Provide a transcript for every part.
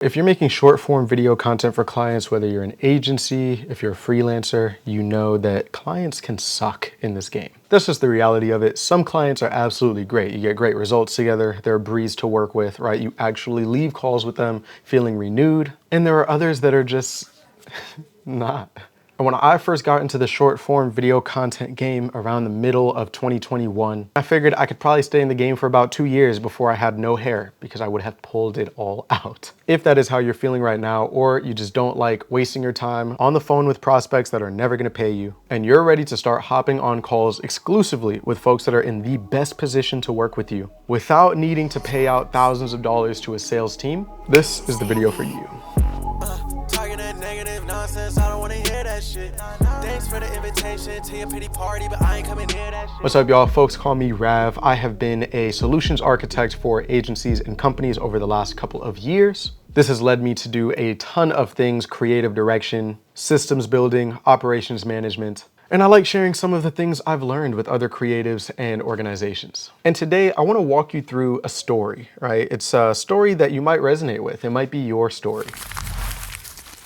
If you're making short form video content for clients, whether you're an agency, if you're a freelancer, you know that clients can suck in this game. That's just the reality of it. Some clients are absolutely great. You get great results together. They're a breeze to work with, right? You actually leave calls with them feeling renewed. And there are others that are just not. And when I first got into the short form video content game around the middle of 2021, I figured I could probably stay in the game for about 2 years before I had no hair because I would have pulled it all out. If that is how you're feeling right now, or you just don't like wasting your time on the phone with prospects that are never gonna pay you, and you're ready to start hopping on calls exclusively with folks that are in the best position to work with you without needing to pay out thousands of dollars to a sales team, this is the video for you. Negative nonsense, I don't wanna hear that shit. Thanks for the invitation to your pity party, but I ain't coming near that shit. What's up, y'all? Folks call me Rav. I have been a solutions architect for agencies and companies over the last couple of years. This has led me to do a ton of things: creative direction, systems building, operations management. And I like sharing some of the things I've learned with other creatives and organizations. And today I want to walk you through a story, right? It's a story that you might resonate with. It might be your story.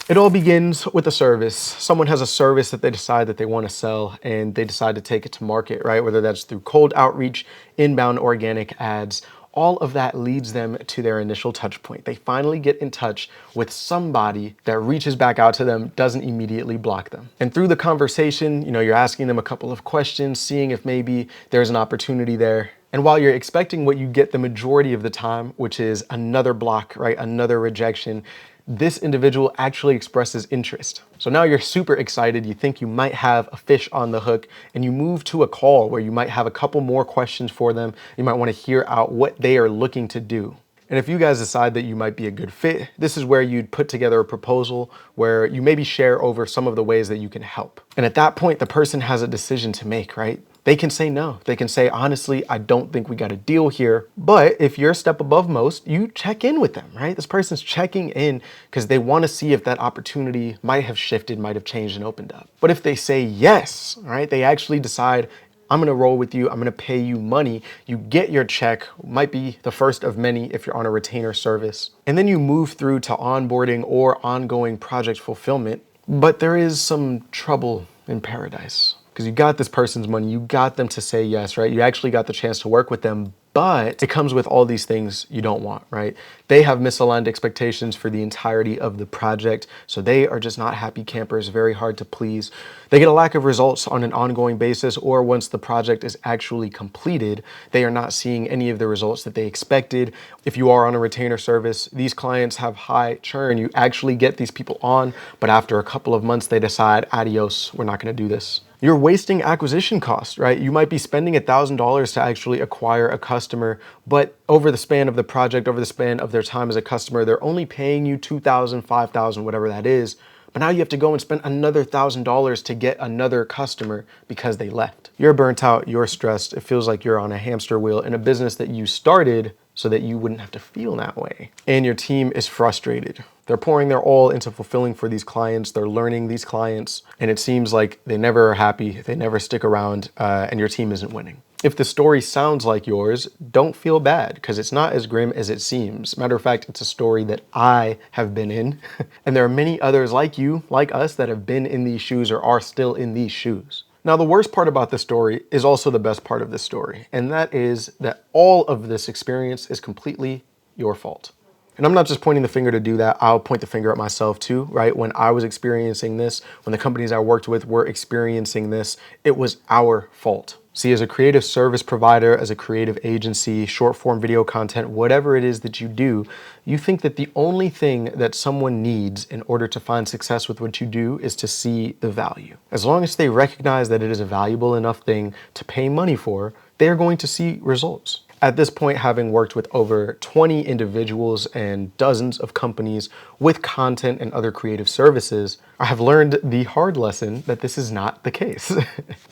It all begins with a service. Someone has a service that they decide that they want to sell, and they decide to take it to market, right? Whether that's through cold outreach, inbound organic ads, all of that leads them to their initial touch point. They finally get in touch with somebody that reaches back out to them, doesn't immediately block them. And through the conversation, you're asking them a couple of questions, seeing if maybe there's an opportunity there. And while you're expecting what you get the majority of the time, which is another block, right? Another rejection, this individual actually expresses interest. So now you're super excited. You think you might have a fish on the hook, and you move to a call where you might have a couple more questions for them. You might want to hear out what they are looking to do. And if you guys decide that you might be a good fit, this is where you'd put together a proposal where you maybe share over some of the ways that you can help. And at that point, the person has a decision to make, right? They can say no. They can say, honestly, I don't think we got a deal here. But if you're a step above most, you check in with them, right? This person's checking in because they want to see if that opportunity might have shifted, might have changed and opened up. But if they say yes, right, they actually decide, I'm gonna roll with you, I'm gonna pay you money, you get your check, might be the first of many if you're on a retainer service. And then you move through to onboarding or ongoing project fulfillment. But there is some trouble in paradise. Because you got this person's money, you got them to say yes, right? You actually got the chance to work with them, but it comes with all these things you don't want, right? They have misaligned expectations for the entirety of the project, so they are just not happy campers, very hard to please. They get a lack of results on an ongoing basis, or once the project is actually completed, they are not seeing any of the results that they expected. If you are on a retainer service, these clients have high churn. You actually get these people on, but after a couple of months, they decide, adios, we're not gonna do this. You're wasting acquisition costs, right? You might be spending $1,000 to actually acquire a customer, but over the span of the project, over the span of their time as a customer, they're only paying you $2,000, $5,000, whatever that is. But now you have to go and spend another $1,000 to get another customer because they left. You're burnt out, you're stressed. It feels like you're on a hamster wheel in a business that you started so that you wouldn't have to feel that way. And your team is frustrated. They're pouring their all into fulfilling for these clients. They're learning these clients. And it seems like they never are happy. They never stick around, and your team isn't winning. If the story sounds like yours, don't feel bad, because it's not as grim as it seems. Matter of fact, it's a story that I have been in. And there are many others like you, like us, that have been in these shoes or are still in these shoes. Now, the worst part about this story is also the best part of this story. And that is that all of this experience is completely your fault. And I'm not just pointing the finger to do that. I'll point the finger at myself too, right? When I was experiencing this, when the companies I worked with were experiencing this, it was our fault. See, as a creative service provider, as a creative agency, short form video content, whatever it is that you do, you think that the only thing that someone needs in order to find success with what you do is to see the value. As long as they recognize that it is a valuable enough thing to pay money for, they are going to see results. At this point, having worked with over 20 individuals and dozens of companies with content and other creative services, I have learned the hard lesson that this is not the case.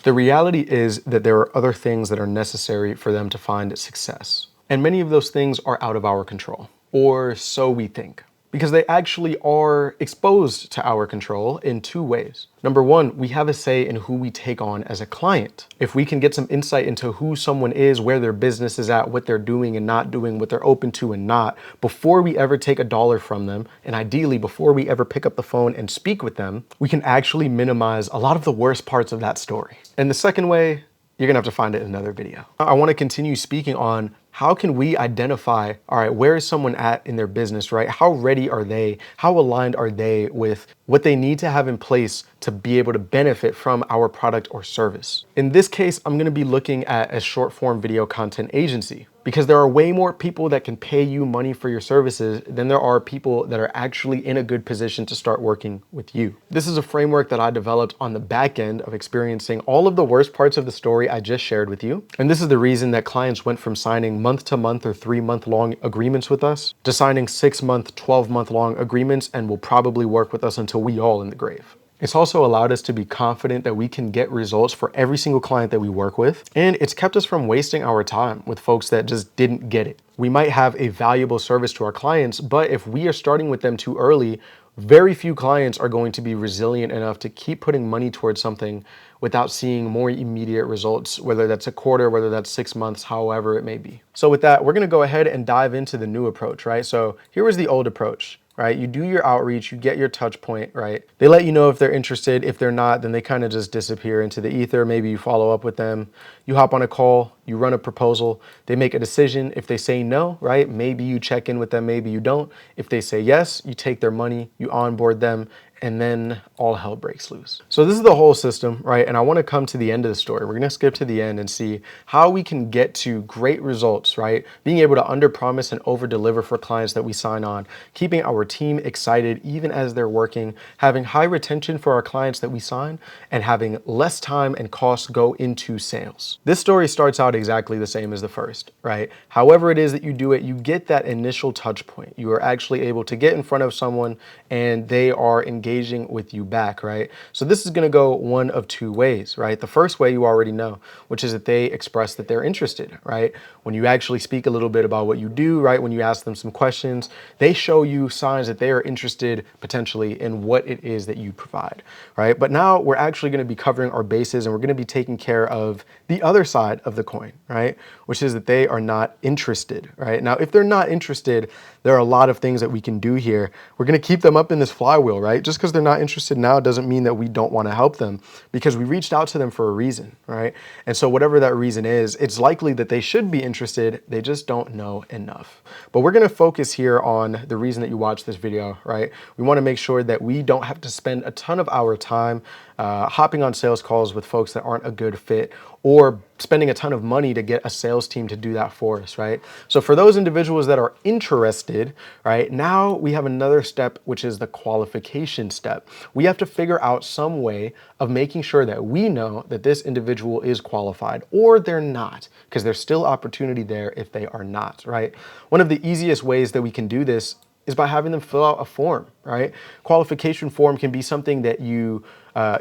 The reality is that there are other things that are necessary for them to find success. And many of those things are out of our control, or so we think. because they actually are exposed to our control in two ways. Number one, we have a say in who we take on as a client. If we can get some insight into who someone is, where their business is at, what they're doing and not doing, what they're open to and not, before we ever take a dollar from them, and ideally before we ever pick up the phone and speak with them, we can actually minimize a lot of the worst parts of that story. And the second way, you're gonna have to find it in another video. I wanna continue speaking on how can we identify, all right, where is someone at in their business, right? How ready are they? How aligned are they with what they need to have in place to be able to benefit from our product or service? In this case, I'm gonna be looking at a short form video content agency, because there are way more people that can pay you money for your services than there are people that are actually in a good position to start working with you. This is a framework that I developed on the back end of experiencing all of the worst parts of the story I just shared with you. And this is the reason that clients went from signing month-to-month or 3-month long agreements with us to signing 6-month, 12-month long agreements and will probably work with us until we all in the grave. It's also allowed us to be confident that we can get results for every single client that we work with. And it's kept us from wasting our time with folks that just didn't get it. We might have a valuable service to our clients, but if we are starting with them too early, very few clients are going to be resilient enough to keep putting money towards something without seeing more immediate results, whether that's a quarter, whether that's 6 months, however it may be. So with that, we're gonna go ahead and dive into the new approach, right? So here was the old approach. Right? You do your outreach, you get your touch point, right? They let you know if they're interested. If they're not, then they kind of just disappear into the ether. Maybe you follow up with them. You hop on a call, you run a proposal, they make a decision. If they say no, right? Maybe you check in with them, maybe you don't. If they say yes, you take their money, you onboard them, and then all hell breaks loose. So this is the whole system, right? And I want to come to the end of the story. We're going to skip to the end and see how we can get to great results, right? Being able to underpromise and over-deliver for clients that we sign on, keeping our team excited even as they're working, having high retention for our clients that we sign, and having less time and costs go into sales. This story starts out exactly the same as the first, right? However it is that you do it, you get that initial touch point. You are actually able to get in front of someone and they are engaging with you back, right? So this is going to go one of two ways, right? The first way you already know, which is that they express that they're interested, right? When you actually speak a little bit about what you do, right? When you ask them some questions, they show you signs that they are interested potentially in what it is that you provide, right? But now we're actually going to be covering our bases and we're going to be taking care of the other side of the coin, right? Which is that they are not interested, right? Now, if they're not interested, there are a lot of things that we can do here. We're going to keep them up in this flywheel, right? Just because they're not interested now doesn't mean that we don't want to help them, because we reached out to them for a reason, right? And so whatever that reason is, it's likely that they should be interested. They just don't know enough. But we're going to focus here on the reason that you watch this video, right? We want to make sure that we don't have to spend a ton of our time hopping on sales calls with folks that aren't a good fit, or spending a ton of money to get a sales team to do that for us, right? So for those individuals that are interested, right, now we have another step, which is the qualification step. We have to figure out some way of making sure that we know that this individual is qualified or they're not, because there's still opportunity there if they are not, right? One of the easiest ways that we can do this is by having them fill out a form, right? Qualification form can be something that you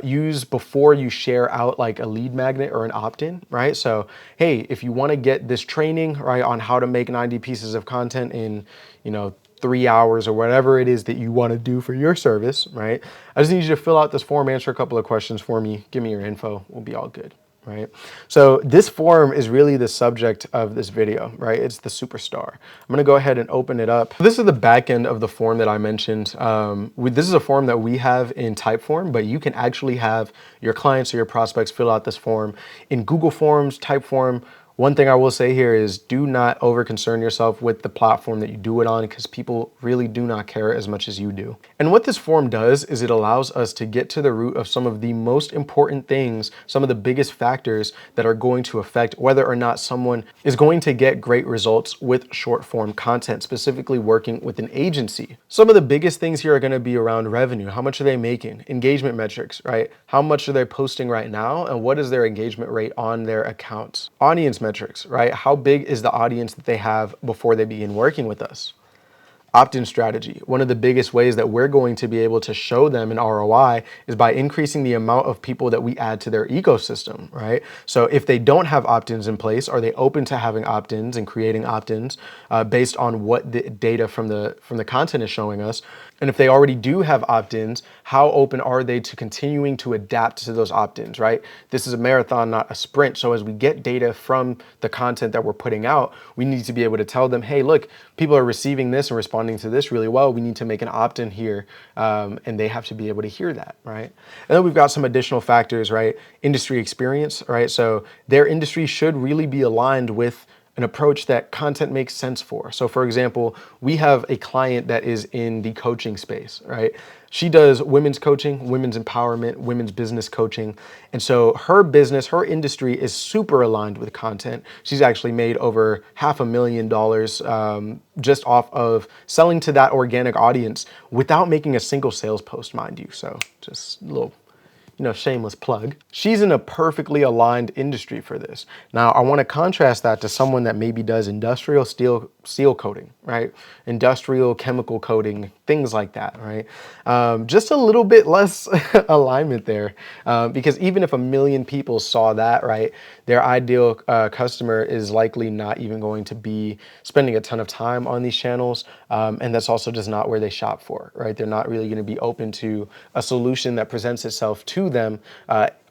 use before you share out like a lead magnet or an opt-in, right? So, hey, if you want to get this training, right, on how to make 90 pieces of content in, 3 hours or whatever it is that you want to do for your service, right? I just need you to fill out this form, answer a couple of questions for me, give me your info, we'll be all good. Right? So this form is really the subject of this video, right? It's the superstar. I'm going to go ahead and open it up. This is the back end of the form that I mentioned. This is a form that we have in Typeform, but you can actually have your clients or your prospects fill out this form in Google Forms, Typeform. One thing I will say here is do not over concern yourself with the platform that you do it on, because people really do not care as much as you do. And what this form does is it allows us to get to the root of some of the most important things, some of the biggest factors that are going to affect whether or not someone is going to get great results with short form content, specifically working with an agency. Some of the biggest things here are going to be around revenue. How much are they making? Engagement metrics, right? How much are they posting right now? And what is their engagement rate on their accounts? Audience metrics, right? How big is the audience that they have before they begin working with us? Opt-in strategy. One of the biggest ways that we're going to be able to show them an ROI is by increasing the amount of people that we add to their ecosystem, right? So if they don't have opt-ins in place, are they open to having opt-ins and creating opt-ins based on what the data from the content is showing us? And if they already do have opt-ins, how open are they to continuing to adapt to those opt-ins, right? This is a marathon, not a sprint. So as we get data from the content that we're putting out, we need to be able to tell them, hey, look, people are receiving this and responding to this really well. We need to make an opt-in here. And they have to be able to hear that, right? And then we've got some additional factors, right? Industry experience, right? So their industry should really be aligned with an approach that content makes sense for. So for example, we have a client that is in the coaching space, right? She does women's coaching, women's empowerment, women's business coaching. And so her business, her industry is super aligned with content. She's actually made over $500,000 just off of selling to that organic audience without making a single sales post, mind you. So just a little shameless plug. She's in a perfectly aligned industry for this. Now, I want to contrast that to someone that maybe does industrial steel coating, right? Industrial chemical coating, things like that, right? Just a little bit less alignment there, because even if 1 million people saw that, right, their ideal customer is likely not even going to be spending a ton of time on these channels, and that's also just not where they shop for, right? They're not really going to be open to a solution that presents itself to them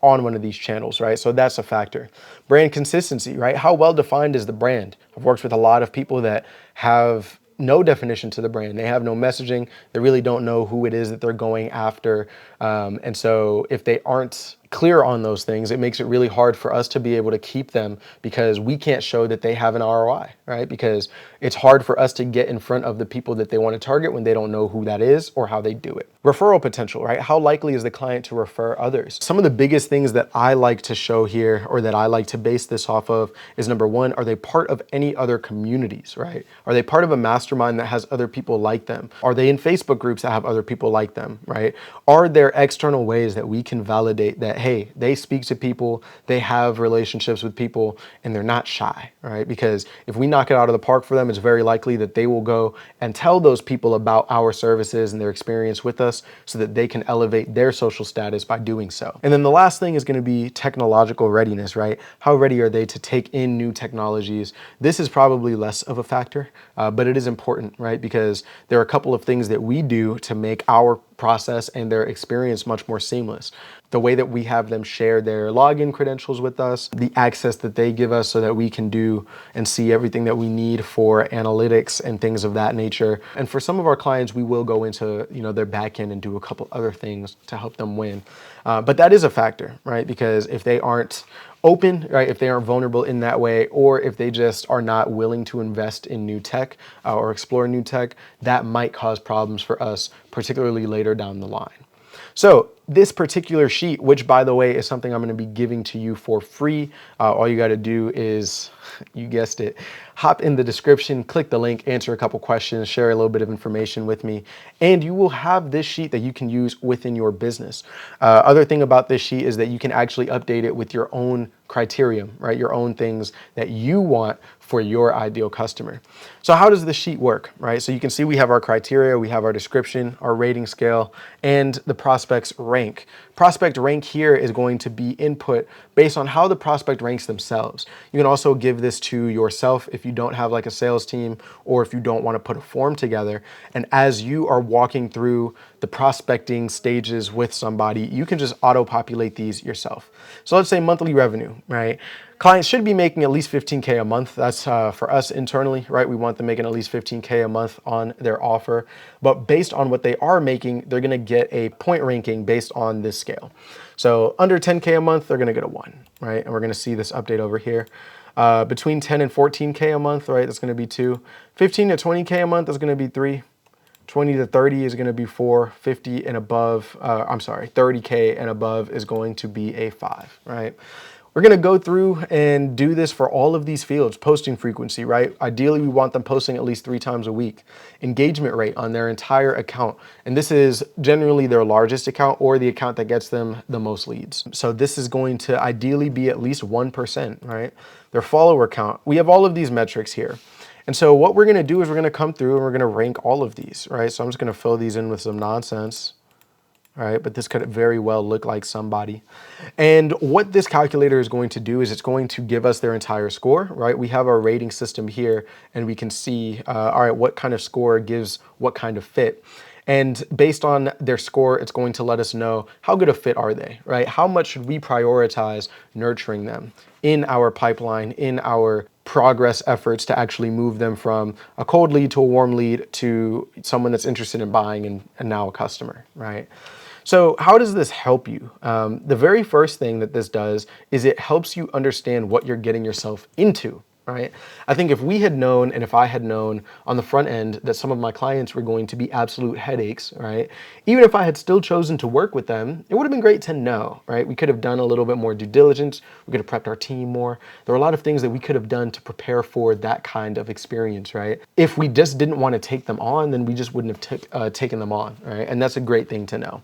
on one of these channels, right? So that's a factor. Brand consistency, right? How well defined is the brand? I've worked with a lot of people that have no definition to the brand. They have no messaging. They really don't know who it is that they're going after. And so if they aren't clear on those things, it makes it really hard for us to be able to keep them because we can't show that they have an ROI, right? Because it's hard for us to get in front of the people that they want to target when they don't know who that is or how they do it. Referral potential, right? How likely is the client to refer others? Some of the biggest things that I like to show here or that I like to base this off of is number one, are they part of any other communities, right? Are they part of a mastermind that has other people like them? Are they in Facebook groups that have other people like them, right? Are there external ways that we can validate that, hey, they speak to people, they have relationships with people, and they're not shy, right? Because if we knock it out of the park for them, it's very likely that they will go and tell those people about our services and their experience with us so that they can elevate their social status by doing so. And then the last thing is going to be technological readiness, right? How ready are they to take in new technologies? This is probably less of a factor, but it is important, right? Because there are a couple of things that we do to make our process and their experience much more seamless. The way that we have them share their login credentials with us, the access that they give us so that we can do and see everything that we need for analytics and things of that nature. And for some of our clients, we will go into their backend and do a couple other things to help them win. But that is a factor, right? Because if they aren't open, right, if they aren't vulnerable in that way, or if they just are not willing to invest in new tech or explore new tech, that might cause problems for us, particularly later down the line. So this particular sheet, which by the way is something I'm going to be giving to you for free, all you got to do is, you guessed it, hop in the description, click the link, answer a couple questions, share a little bit of information with me, and you will have this sheet that you can use within your business. Other thing about this sheet is that you can actually update it with your own criteria, right? Your own things that you want for your ideal customer. So how does the sheet work, right? So you can see we have our criteria, we have our description, our rating scale, and the prospect's rank. Prospect rank here is going to be input based on how the prospect ranks themselves. You can also give this to yourself if you don't have like a sales team or if you don't want to put a form together. And as you are walking through the prospecting stages with somebody, you can just auto-populate these yourself. So let's say monthly revenue, right? Clients should be making at least 15K a month. That's for us internally, right? We want them making at least 15K a month on their offer. But based on what they are making, they're going to get a point ranking based on this scale. So under 10K a month, they're going to get a 1, right? And we're going to see this update over here. Between 10 and 14K a month, right? That's going to be 2. 15 to 20K a month is going to be 3. 20 to 30 is going to be 4. 50 and above, 30K and above is going to be a 5, right? We're going to go through and do this for all of these fields. Posting frequency, right? Ideally, we want them posting at least 3 times a week. Engagement rate on their entire account. And this is generally their largest account or the account that gets them the most leads. So this is going to ideally be at least 1%, right? Their follower count. We have all of these metrics here. And so what we're gonna do is we're gonna come through and we're gonna rank all of these, right? So I'm just gonna fill these in with some nonsense. All right, but this could very well look like somebody. And what this calculator is going to do is it's going to give us their entire score, right? We have our rating system here and we can see, all right, what kind of score gives what kind of fit. And based on their score, it's going to let us know how good a fit are they, right? How much should we prioritize nurturing them in our pipeline, in our progress efforts to actually move them from a cold lead to a warm lead to someone that's interested in buying and now a customer, right? So how does this help you? The very first thing that this does is it helps you understand what you're getting yourself into, right? I think if we had known, and if I had known on the front end that some of my clients were going to be absolute headaches, right? Even if I had still chosen to work with them, it would have been great to know, right? We could have done a little bit more due diligence. We could have prepped our team more. There were a lot of things that we could have done to prepare for that kind of experience, right? If we just didn't want to take them on, then we just wouldn't have taken them on, right? And that's a great thing to know.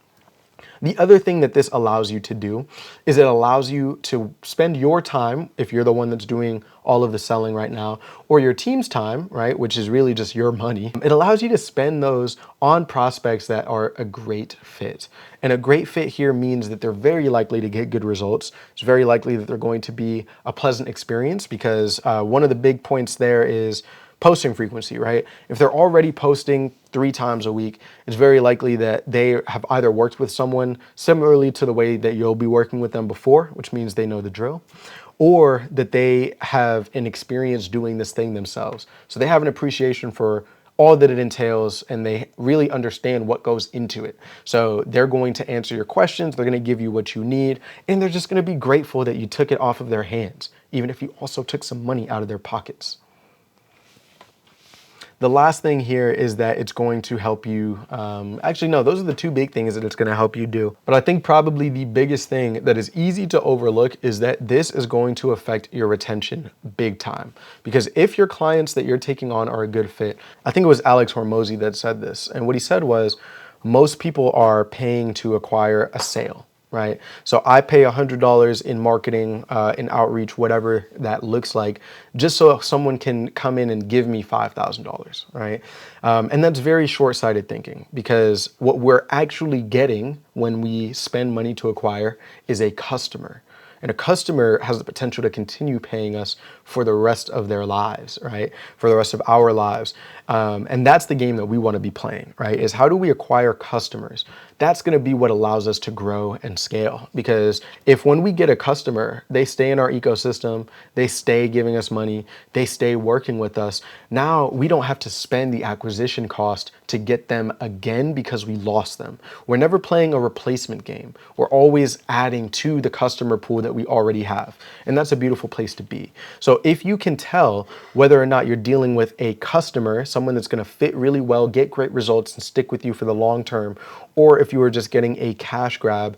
The other thing that this allows you to do is it allows you to spend your time, if you're the one that's doing all of the selling right now, or your team's time, right, which is really just your money. It allows you to spend those on prospects that are a great fit. And a great fit here means that they're very likely to get good results. It's very likely that they're going to be a pleasant experience because one of the big points there is posting frequency, right? If they're already posting 3 times a week, it's very likely that they have either worked with someone similarly to the way that you'll be working with them before, which means they know the drill, or that they have an experience doing this thing themselves. So they have an appreciation for all that it entails and they really understand what goes into it. So they're going to answer your questions, they're going to give you what you need, and they're just going to be grateful that you took it off of their hands, even if you also took some money out of their pockets. The last thing here is that it's going to help you, actually no, those are the 2 big things that it's going to help you do. But I think probably the biggest thing that is easy to overlook is that this is going to affect your retention big time. Because if your clients that you're taking on are a good fit, I think it was Alex Hormozy that said this. And what he said was, most people are paying to acquire a sale. Right? So I pay $100 in marketing, in outreach, whatever that looks like, just so someone can come in and give me $5,000, right? And that's very short-sighted thinking because what we're actually getting when we spend money to acquire is a customer. And a customer has the potential to continue paying us for the rest of their lives, right? For the rest of our lives. And that's the game that we want to be playing, right? Is how do we acquire customers? That's going to be what allows us to grow and scale. Because if when we get a customer, they stay in our ecosystem, they stay giving us money, they stay working with us, now we don't have to spend the acquisition cost to get them again because we lost them. We're never playing a replacement game. We're always adding to the customer pool that we already have. And that's a beautiful place to be. So if you can tell whether or not you're dealing with a customer, someone that's going to fit really well, get great results and stick with you for the long term, or if you are just getting a cash grab,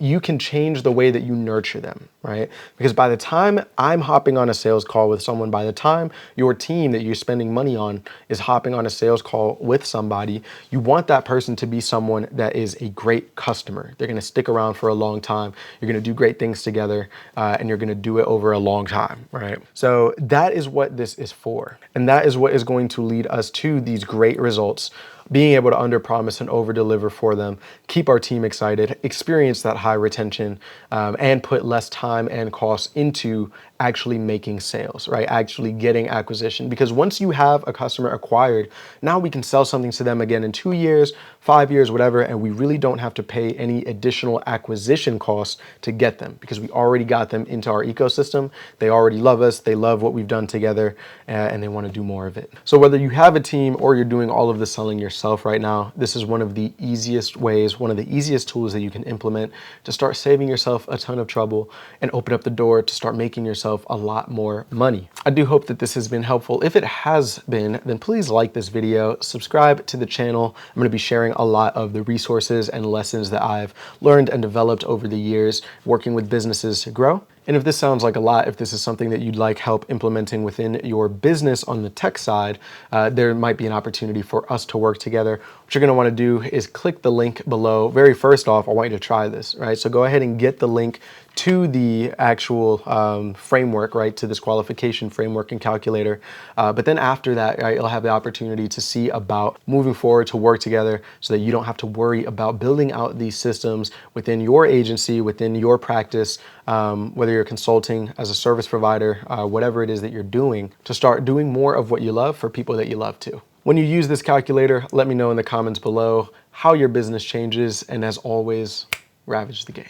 you can change the way that you nurture them, right? Because by the time I'm hopping on a sales call with someone, by the time your team that you're spending money on is hopping on a sales call with somebody, you want that person to be someone that is a great customer. They're going to stick around for a long time. You're going to do great things together, and you're going to do it over a long time, right? So that is what this is for. And that is what is going to lead us to these great results, being able to under-promise and over-deliver for them, keep our team excited, experience that high retention, and put less time and cost into actually making sales, right? Actually getting acquisition. Because once you have a customer acquired, now we can sell something to them again in 2 years, 5 years, whatever, and we really don't have to pay any additional acquisition costs to get them because we already got them into our ecosystem. They already love us. They love what we've done together, and they want to do more of it. So whether you have a team or you're doing all of the selling yourself right now, this is one of the easiest ways, one of the easiest tools that you can implement to start saving yourself a ton of trouble and open up the door to start making yourself a lot more money. I do hope that this has been helpful. If it has been, then please like this video, subscribe to the channel. I'm going to be sharing a lot of the resources and lessons that I've learned and developed over the years working with businesses to grow. And if this sounds like a lot, if this is something that you'd like help implementing within your business on the tech side, there might be an opportunity for us to work together. What you're going to want to do is click the link below. Very first off, I want you to try this, right? So go ahead and get the link to the actual framework, right, to this qualification framework and calculator. But then after that, right, you'll have the opportunity to see about moving forward to work together so that you don't have to worry about building out these systems within your agency, within your practice, whether you're consulting as a service provider, whatever it is that you're doing, to start doing more of what you love for people that you love too. When you use this calculator, let me know in the comments below how your business changes, and as always, ravage the game.